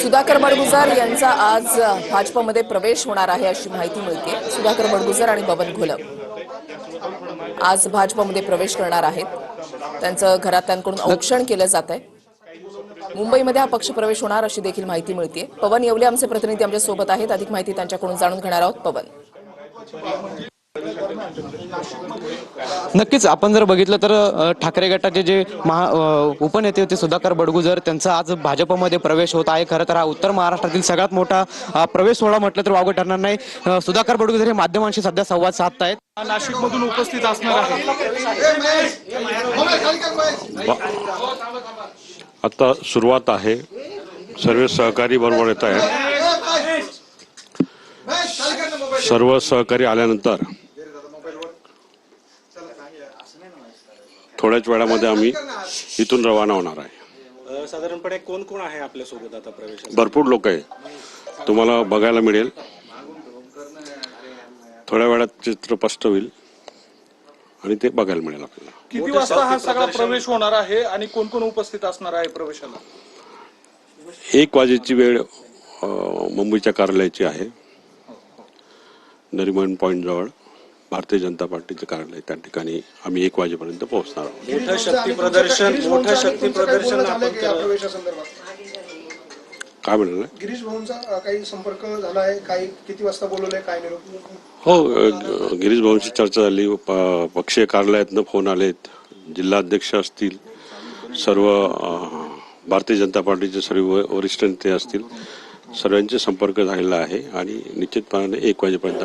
सुधाकर बडगुजर यांचा आज भाजपमध्ये प्रवेश होणार आहे अशी माहिती मिळते। सुधाकर बडगुजर आणि बबन घोलप आज भाजपमध्ये प्रवेश करणार आहेत। त्यांचं घरातल्यांकडून औक्षण केलं जात आहे। मुंबईमध्ये हा पक्ष प्रवेश होणार अशी देखील माहिती मिळते। पवन येवले आमचे प्रतिनिधी आमच्या सोबत आहेत। अधिक माहिती त्यांच्याकडून जाणून घेणार आहोत। पवन, नक्कीच आपण जर बघितलं तर ठाकरे गटाचे जे उपनेते होते सुधाकर बडगुजर त्यांचा आज भाजपमध्ये प्रवेश होत आहे। खरं तर हा उत्तर महाराष्ट्रातील सगळ्यात मोठा प्रवेश सोहळा म्हटलं तर वावगं ठरणार नाही। सुधाकर बडगुजर हे माध्यमांशी सध्या संवाद साधत आहेत। नाशिकमधून उपस्थित असणार आहे। आता सुरुवात आहे। सर्व सहकारी बरोबर येत आहे। सर्व सहकारी आल्यानंतर थोड्याच वेळामध्ये आम्ही इथून रवाना होणार आहे। साधारणपणे कोण कोण आहे आपल्या सोबत आता प्रवेश? भरपूर लोक आहे, तुम्हाला बघायला मिळेल। थोड्या वेळात चित्र स्पष्ट होईल आणि ते बघायला मिळेल आपल्याला। किती वाजता हा सगळा प्रवेश होणार आहे आणि कोण कोण उपस्थित असणार आहे प्रवेशाला? 1 वाजेची वेळ मुंबईच्या कार्यालयाची आहे। नरिमन पॉइंट जवळ भारतीय जनता पार्टीचे कार्यालय, त्या ठिकाणी आम्ही 1 वाजेपर्यंत पोहोचणार आहोत। मोठं शक्ती प्रदर्शन आपण काय म्हणाले? गिरीश भाऊंचा काही संपर्क झाला आहे? काही किती वाजता बोलवलंय? काय निरोप? हो, गिरीश भाऊंची चर्चा झाली। पक्षीय कार्यालयातनं फोन आलेत। जिल्हाध्यक्ष असतील, सर्व भारतीय जनता पार्टीचे सर्व वरिष्ठ नेते असतील, सर्वांचे संपर्क झालेला आहे आणि निश्चितपणे 1 वाजेपर्यंत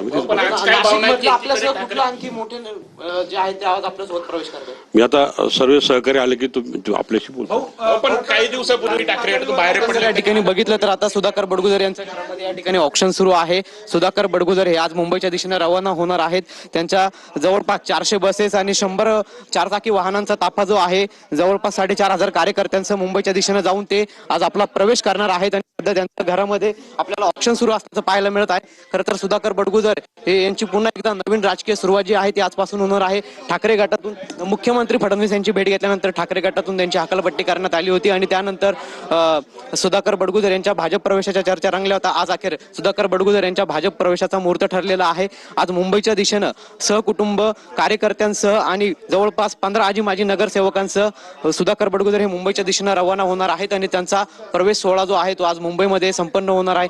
मी आता सर्व सहकारी आले की आपल्याशी बोलतो। पण काही दिवसापूर्वी ठाकरे गटातून बाहेर पडले। या ठिकाणी बघितलं तर आता सुधाकर बडगुजर यांच्या घरामध्ये या ठिकाणी ऑक्शन सुरू आहे। सुधाकर बडगुजर हे आज मुंबईच्या दिशेने रवाना होणार आहेत। त्यांच्या जवळपास 400 बसेस आणि 100 चारचाकी वाहनांचा ताफा जो आहे, जवळपास 4500 कार्यकर्त्यांसह मुंबईच्या दिशेने जाऊन ते आज आपला प्रवेश करणार आहेत। आणि सध्या त्यांच्या घरामध्ये आपल्याला ऑप्शन सुरू असल्याचं पाहायला मिळत आहे। खरं तर सुधाकर बडगुजर हे यांची पुन्हा एकदा नवीन राजकीय सुरुवात जी आहे ती आजपासून होणार आहे। ठाकरे गटातून मुख्यमंत्री फडणवीस यांची भेट घेतल्यानंतर ठाकरे गटातून त्यांची हकालपट्टी करण्यात आली होती आणि त्यानंतर सुधाकर बडगुजर यांच्या भाजप प्रवेशाच्या चर्चा रंगल्या होत्या। आज अखेर सुधाकर बडगुजर यांच्या भाजप प्रवेशाचा मुहूर्त ठरलेला आहे। आज मुंबईच्या दिशेनं सहकुटुंब कार्यकर्त्यांसह आणि जवळपास 15 आजी माजी नगरसेवकांसह सुधाकर बडगुजर हे मुंबईच्या दिशेनं रवाना होणार आहेत आणि त्यांचा प्रवेश सोहळा जो आहे तो आज मुंबईमध्ये संपन्न होणार आहे।